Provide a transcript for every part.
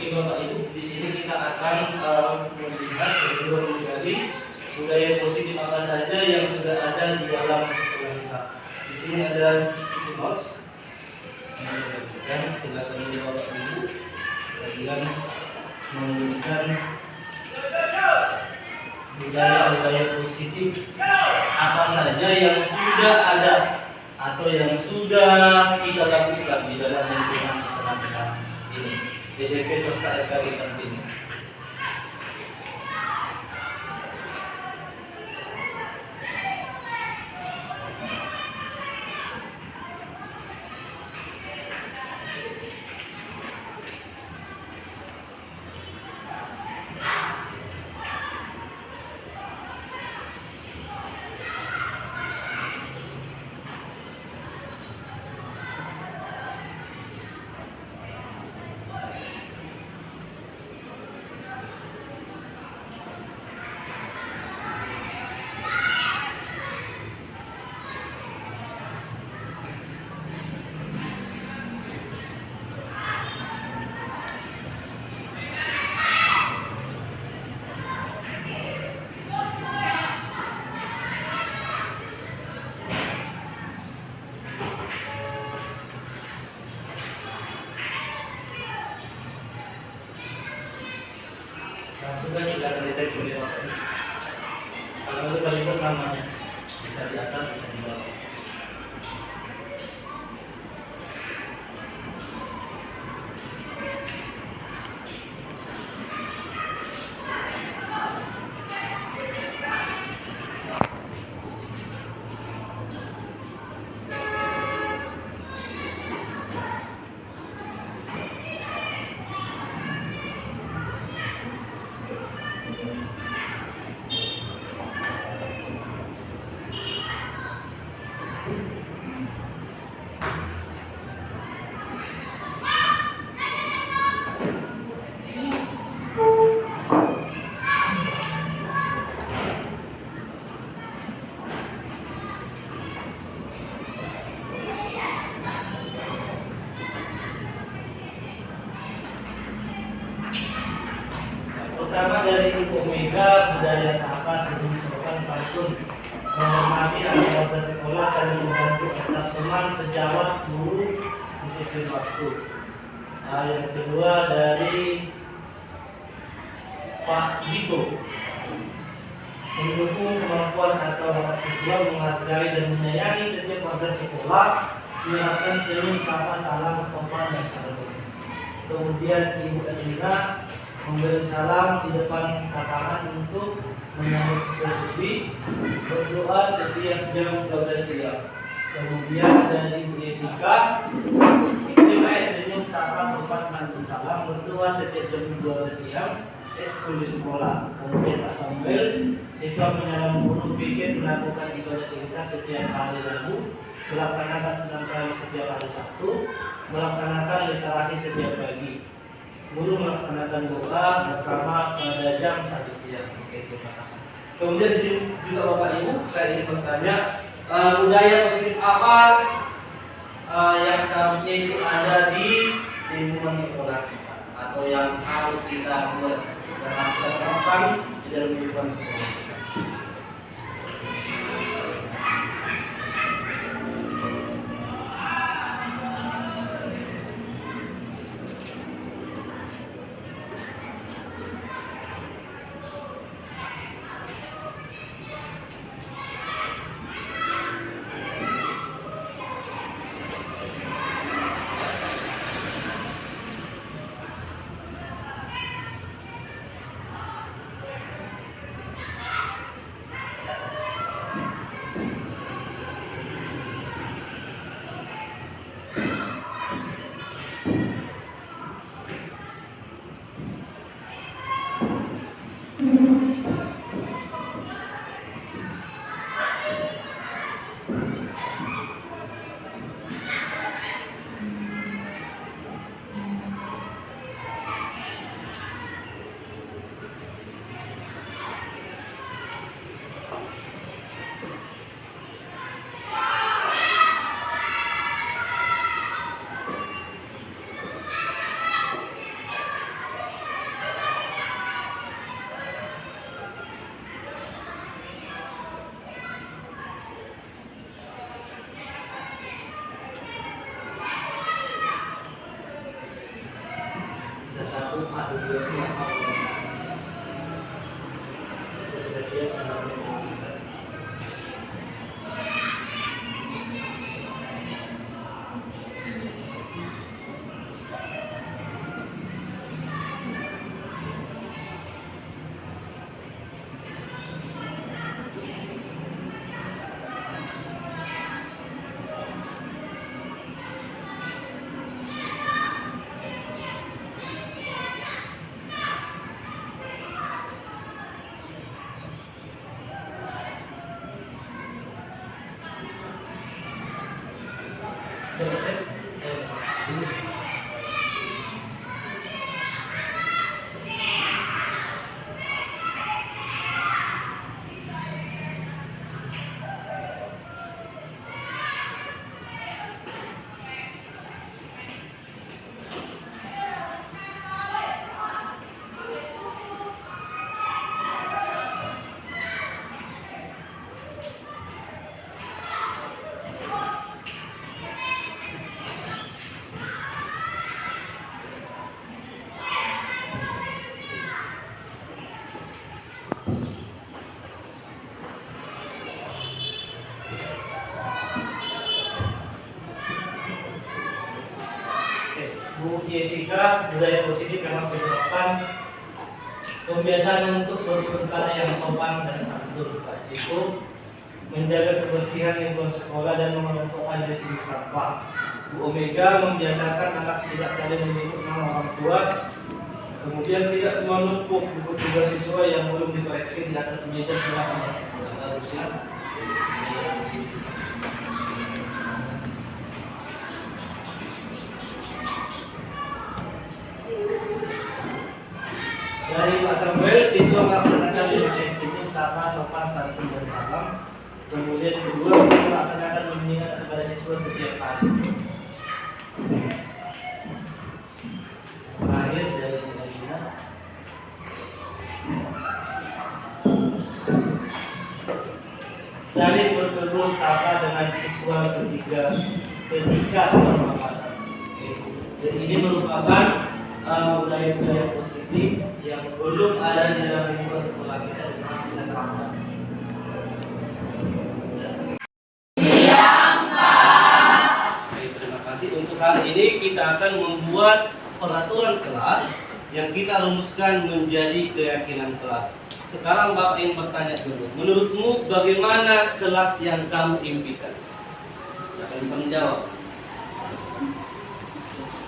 Oke Bapak Ibu, di sini kita akan melihat dan juga mempelajari budaya positif apa saja yang sudah ada di dalam sekolah kita. Di sini ada sticky notes yang silakan dulu Bapak Ibu kalian menuliskan budaya-budaya positif apa saja yang sudah ada atau yang sudah kita lakukan di dalam lingkungan sekolah kita ini. SMP Swasta FKI Penting. Sudah silakan dilihat dulu Bapak Ibu. Kalau itu Bapak Ibu namanya bisa di atas bisa di bawah. Pertama dari Ibu Mega, budaya sapa, senyum sopan santun, menghormati anak warga sekolah, saling membantu atas teman, sejawat, guru, disiplin waktu. Yang kedua dari Pak Ziko, mendukung kemampuan atau bakat siswa, menghargai dan menyayangi setiap warga sekolah, menerapkan senyum sapa, salam sopan dan santun. Kemudian Ibu Elvira memberi salam di depan lapangan untuk menyambut siswa-siswi, berdoa setiap jam 12 siang. Kemudian dari Bu Jessica, IPS senyum sapa sopan santun salam, berdoa setiap jam 12 siang, eskul di sekolah. Kemudian Pak Samuel, siswa menyalam guru pikir melakukan ibadah singkat setiap hari Rabu, melaksanakan senam kali setiap hari Sabtu, melaksanakan literasi setiap pagi. Guru melaksanakan doa bersama pada jam 1 siang. Oke, terima kasih. Kemudian di sini juga Bapak Ibu, saya ingin bertanya, budaya positif apa yang seharusnya itu ada di lingkungan sekolah kita, atau yang harus kita buat dan harus kita terapkan di dalam lingkungan sekolah kita. Aduh, dia kita sudah siap dengan kita. Udah siap? Bu Jessica, budaya positif memang merupakan kebiasaan untuk berbicara yang sopan dan santun. Pak Ciko menjaga kebersihan lingkungan sekolah dan mengumpulkan jenis sampah. Bu Omega membiasakan anak tidak saling menyebut nama orang tua, kemudian tidak menumpuk buku tugas siswa yang belum dikoreksi di atas meja setelah harusnya. Dari Pak Samuel, siswa melaksanakan lima disiplin sama sopan santun dan salam. Kemudian kedua, melaksanakan bimbingan kepada siswa setiap hari. Terakhir dari Nina, saling bertegur sapa dengan siswa ketika berpapasan. Dan ini merupakan budaya-budaya positif yang belum ada di dalam lingkungan sekolah kita dan masih terapkan. Terima kasih. Untuk hari ini kita akan membuat peraturan kelas yang kita rumuskan menjadi keyakinan kelas. Sekarang Bapak ingin bertanya dulu, menurutmu bagaimana kelas yang kamu impikan? Siapa yang bisa menjawab?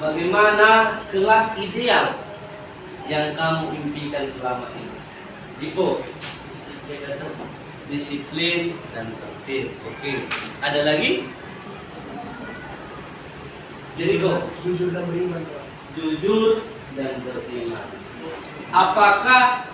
Bagaimana kelas ideal yang kamu impikan selama ini? Dipo, disiplin dan tertib. Oke. Ada lagi? Jericho, jujur dan beriman. Jujur dan beriman. Apakah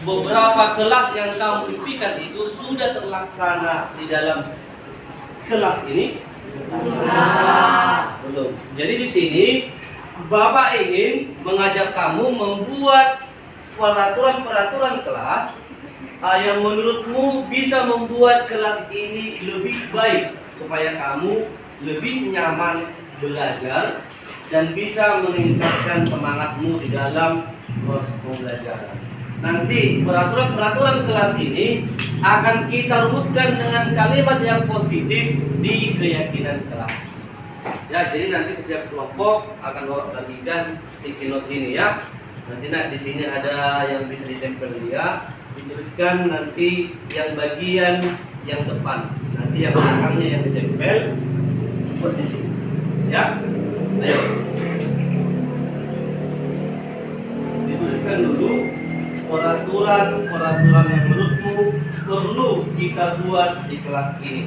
beberapa kelas yang kamu impikan itu sudah terlaksana di dalam kelas ini? Belum. Jadi di sini Bapak ingin mengajak kamu membuat peraturan-peraturan kelas yang menurutmu bisa membuat kelas ini lebih baik supaya kamu lebih nyaman belajar dan bisa meningkatkan semangatmu di dalam proses pembelajaran. Nanti peraturan-peraturan kelas ini akan kita rumuskan dengan kalimat yang positif di keyakinan kelas. Ya, jadi nanti setiap kelompok akan bagikan sticky note ini ya. Nanti di sini ada yang bisa ditempel dia, dituliskan nanti yang bagian yang depan, nanti yang belakangnya yang ditempel seperti sini. Ya, ayo. Dituliskan dulu peraturan yang menurutmu perlu kita buat di kelas ini.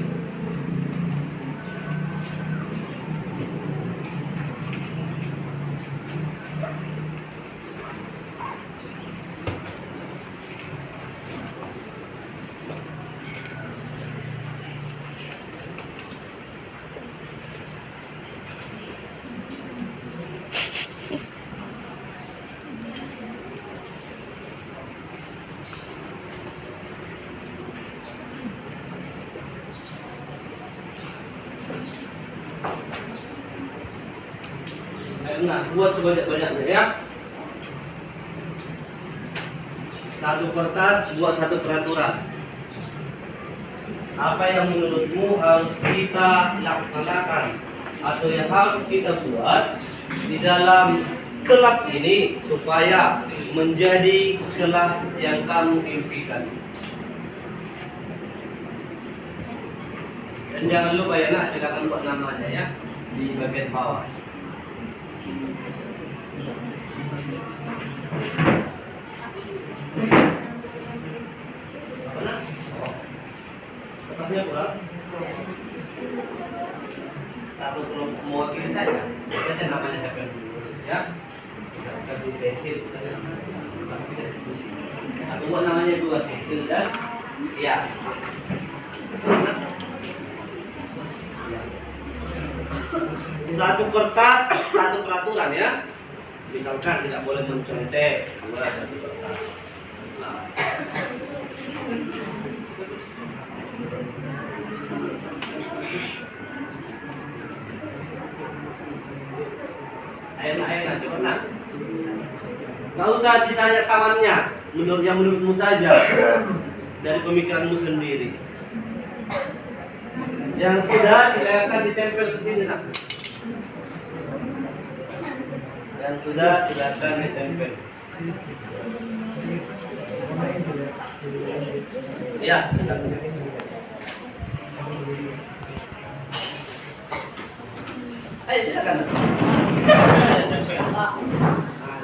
Nah, buat sebanyak-banyaknya ya. Satu kertas buat satu peraturan. Apa yang menurutmu harus kita laksanakan atau yang harus kita buat di dalam kelas ini supaya menjadi kelas yang kamu impikan. Dan jangan lupa ya nak, silakan buat namanya ya di bagian bawah. Mana? Oh. Kertasnya kurang. Satu kelompok mewakili saja. Saja namanya siapa yang dulu ya. Kasih sensil. Satu buat namanya dua sensil dan ya. Satu kertas, satu peraturan ya. Misalkan tidak boleh mencontek, buat satu kertas. Nah. Enak, coba nak. Nggak usah ditanya kawannya, menurutmu saja dari pemikiranmu sendiri. Yang sudah silakan ditempel ke sini nak. Yang sudah silakan ditempel. Ya, silakan. Ayo silakan.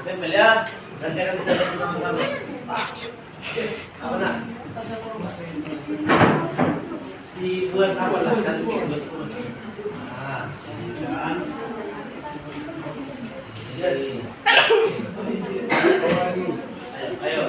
Tempel ya. Nanti akan kita lihat sama-sama. Apa nak? Dibuat apa lah? Kan buat. Nah, kan. Jadi. Ayo.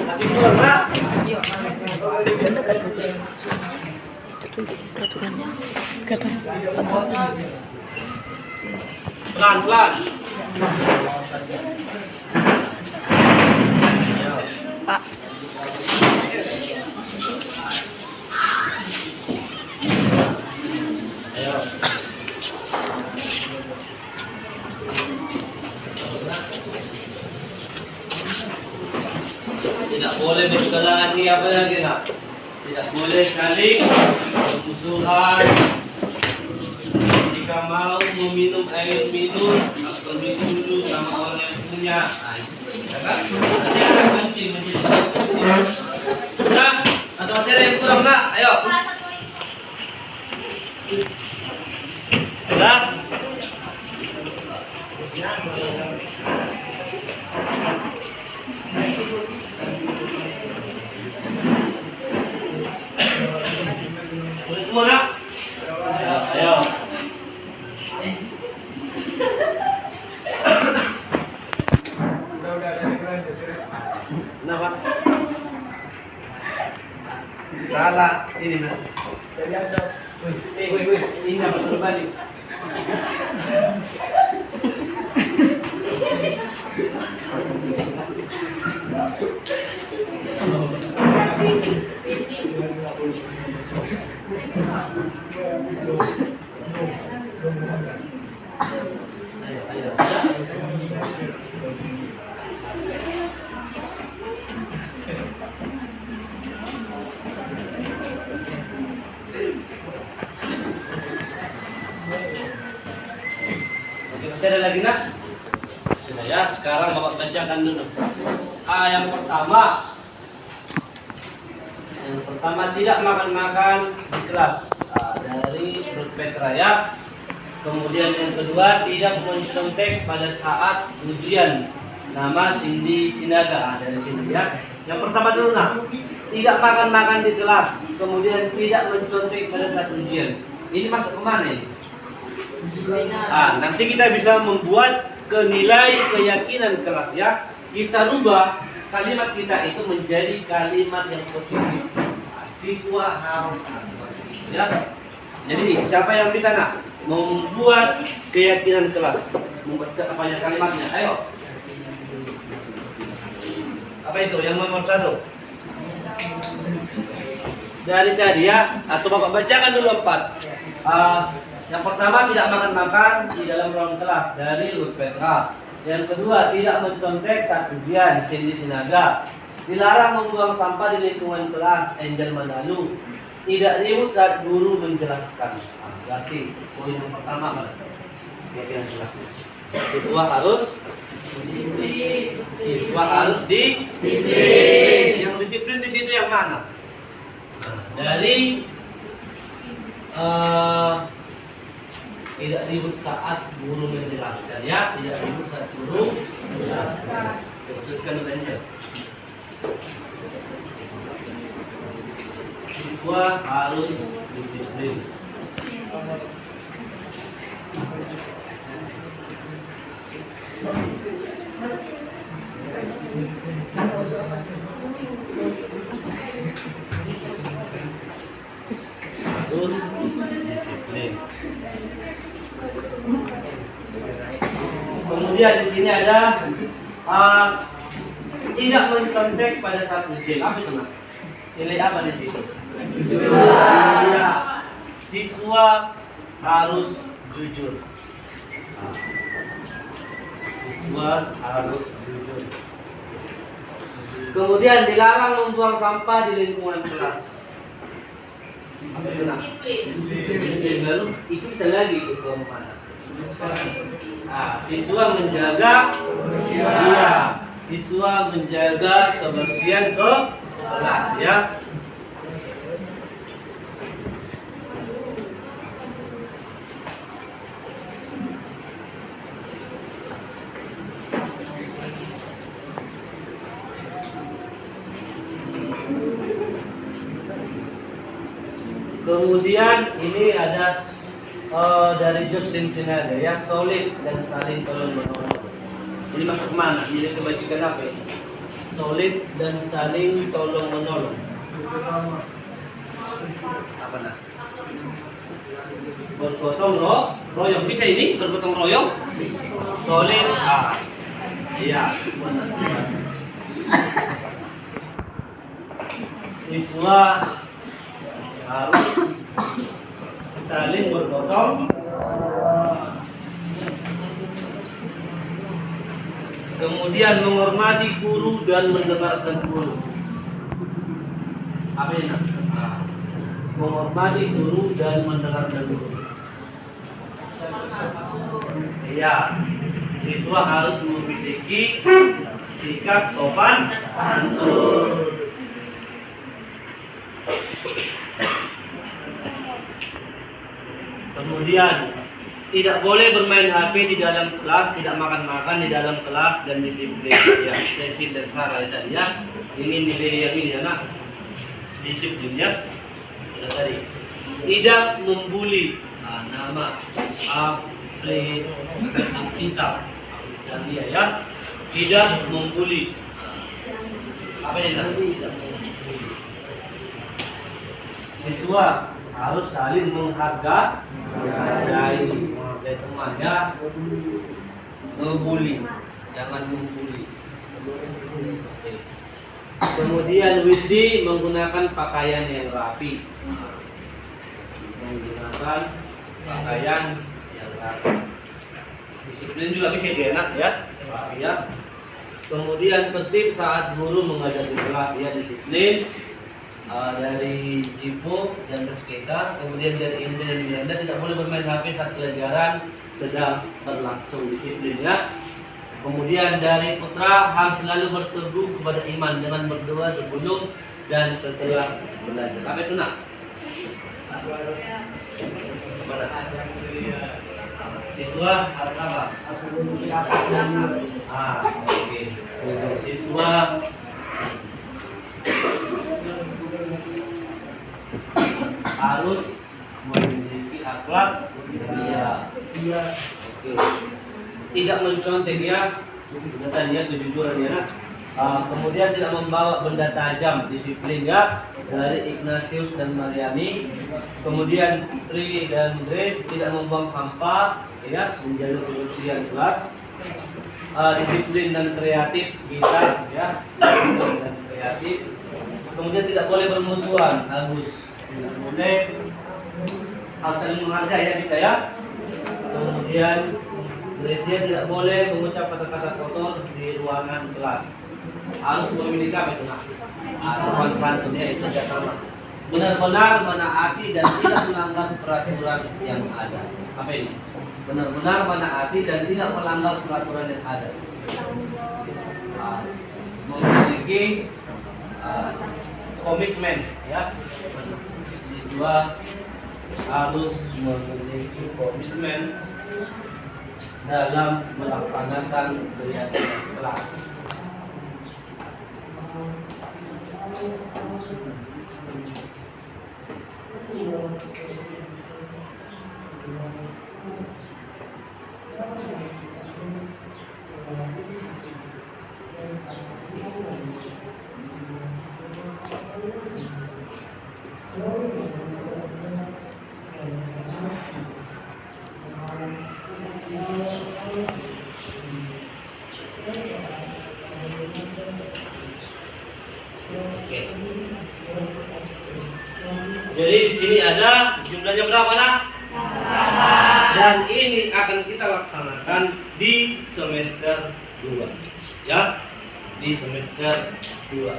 Masih kurang nak? Itu tuh peraturannya kata Pelan-pelan. Pak. Ayo. Tidak boleh berkelahi apa lagi nak? Tidak boleh saling bermusuhan. Jika mau meminum air minum, atau minum dulu sama orang yang punya. Ya kan? Nanti akan menjadi satu. Nah, atau masih ada yang kurang nak? Ayo. Sudah? Boleh semua nak? Ayo. Kenapa? Salah ini nak. Ini apa terbalik? Ayo. Oke, masih ada lagi nak? Sudah ya, sekarang bapak bacakan dulu. Yang pertama tidak makan-makan di kelas. Dari Rut Petra ya. Kemudian yang kedua tidak mencontek pada saat ujian. Nama Cindy Sinaga dari sini ya. Yang pertama dulu nak, tidak makan-makan di kelas. Kemudian tidak mencontek pada saat ujian. Ini masuk kemana ini? Nanti kita bisa membuat nilai keyakinan kelas ya. Kita rubah kalimat kita itu menjadi kalimat yang positif. Siswa harus ya. Jadi siapa yang bisa nak membuat keyakinan kelas? Membuat apa ya kalimatnya? Ayo. Apa itu yang nomor 1? Dari tadi ya, atau Bapak bacakan dulu 4. Yang pertama, tidak makan-makan di dalam ruang kelas dari Ruth Petra. Yang kedua, tidak mencontek saat ujian di Sinaga. Dilarang membuang sampah di lingkungan kelas Angel Manalu. Tidak ribut saat guru menjelaskan. Berarti poin yang pertama kan? Siswa harus disiplin. Siswa harus disiplin. Yang disiplin di situ yang mana? Dari tidak ribut saat guru menjelaskan ya, tidak ribut saat guru menjelaskan. Teruskan aja. Siswa harus disiplin. Terus disiplin. Kemudian di sini ada tidak mencontek pada saat ujian. Apa itu? Nilai apa di situ? Iya. Siswa harus jujur. Siswa harus jujur. Kemudian dilarang membuang sampah di lingkungan kelas. Disiplin. Lalu itu bisa lagi ke mana? Siswa menjaga iya. Siswa menjaga kebersihan ke kelas ya. Kemudian ini ada dari Justin Sinaga ya, solid dan saling tolong menolong. Ini masuk kemana? Ini kebajikan apa? Solid dan saling tolong menolong. Apa nah? Bergotong royong. Bisa ini bergotong royong? Solid. Iya. Siswa harus saling bergotong, kemudian menghormati guru dan mendengarkan guru. Apa ini? Menghormati guru dan mendengarkan guru. Iya, siswa harus memiliki sikap sopan santun. Kemudian tidak boleh bermain HP di dalam kelas, tidak makan-makan di dalam kelas, dan disiplin. Ya, Cecil dan Sarah tadi ya. Ini nilai yang ini ya nak. Disiplin ya. Sudah tadi. Tidak membuli. Nama aplikasi kita. Dan dia ya. Tidak membuli. Apa yang tadi? Tidak membuli. Siswa harus saling menghargai temannya, membuli, jangan membuli. Kemudian Widi menggunakan pakaian yang rapi, menggunakan pakaian yang rapi. Disiplin juga bisa enak ya, rapi ya. Kemudian tertib saat guru mengajar di kelas ya, disiplin. Dari Jipo dan Tesketa, kemudian dari Indra dan Miranda tidak boleh bermain HP saat pelajaran sedang berlangsung, disiplin ya. Kemudian dari Putra harus selalu berteguh kepada iman dengan berdoa sebelum dan setelah belajar. Apa itu nak? Siswa harus apa? Oke. Siswa harus memiliki akhlak mulia. Oke. Tidak mencontek ya. Tadi ya kejujuran ya. Kemudian tidak membawa benda tajam, disiplin ya, dari Ignatius dan Mariani. Kemudian Tri dan Grace tidak membuang sampah ya, menjaga kebersihan kelas. Disiplin dan kreatif kita ya, disiplin dan kreatif. Kemudian tidak boleh bermusuhan, Agus tidak boleh, harus saling menghargai ya bisa ya. Kemudian Gracia tidak boleh mengucap kata-kata kotor di ruangan kelas, harus memiliki apa itu nak? Sopan santun ya, itu dasar. Benar-benar menaati dan tidak melanggar peraturan yang ada. Apa ini? Benar-benar menaati dan tidak melanggar peraturan yang ada. Memiliki komitmen ya. Siswa harus memiliki komitmen dalam melaksanakan kegiatan kelas. Oke. Jadi di sini ada jumlahnya berapa nak? Dan ini akan kita laksanakan di semester 2. Ya, di semester 2.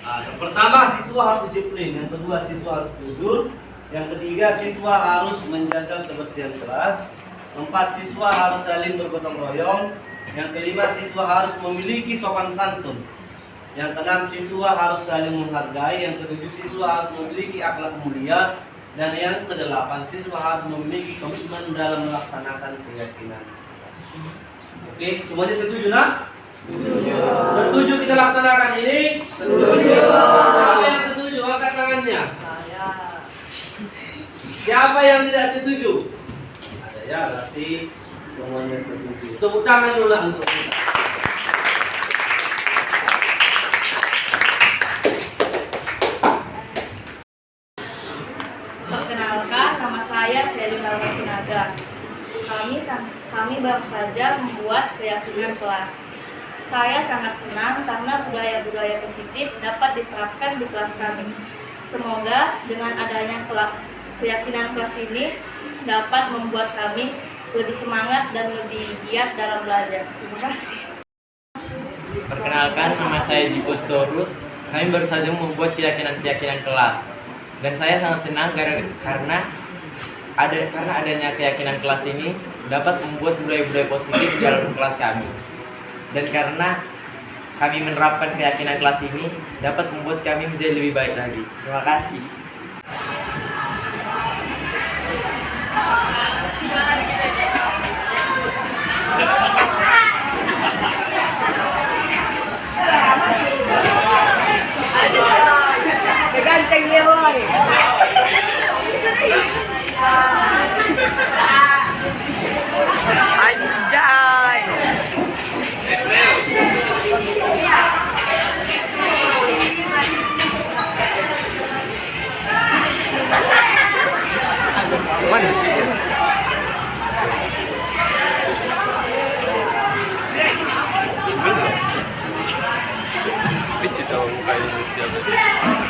Yang pertama siswa harus disiplin, yang kedua siswa harus jujur, yang ketiga siswa harus menjaga kebersihan kelas, keempat siswa harus saling bergotong royong, yang kelima siswa harus memiliki sopan santun, yang keenam siswa harus saling menghargai, yang ketujuh siswa harus memiliki akhlak mulia, dan yang kedelapan siswa harus memiliki komitmen dalam melaksanakan keyakinan. Oke, semuanya setuju nak? Setuju kita laksanakan ini? Setuju. Siapa yang setuju? Angkat tangannya. Siapa yang tidak setuju? Ada ya, berarti semuanya setuju. Tepuk tangan dulu lah untuk kita. Perkenalkan, nama saya Selin Almasinaga. Kami baru saja membuat keyakinan kelas. Saya sangat senang karena budaya-budaya positif dapat diterapkan di kelas kami. Semoga dengan adanya keyakinan kelas ini dapat membuat kami lebih semangat dan lebih giat dalam belajar. Terima kasih. Perkenalkan, nama saya Jipos Torus. Kami baru saja membuat keyakinan kelas. Dan saya sangat senang karena adanya keyakinan kelas ini dapat membuat budaya-budaya positif di dalam kelas kami. Dan karena kami menerapkan keyakinan kelas ini dapat membuat kami menjadi lebih baik lagi. Terima kasih. Ganteng dia, boy. Anjay. Mana sih? Bici tahu kayak siapa?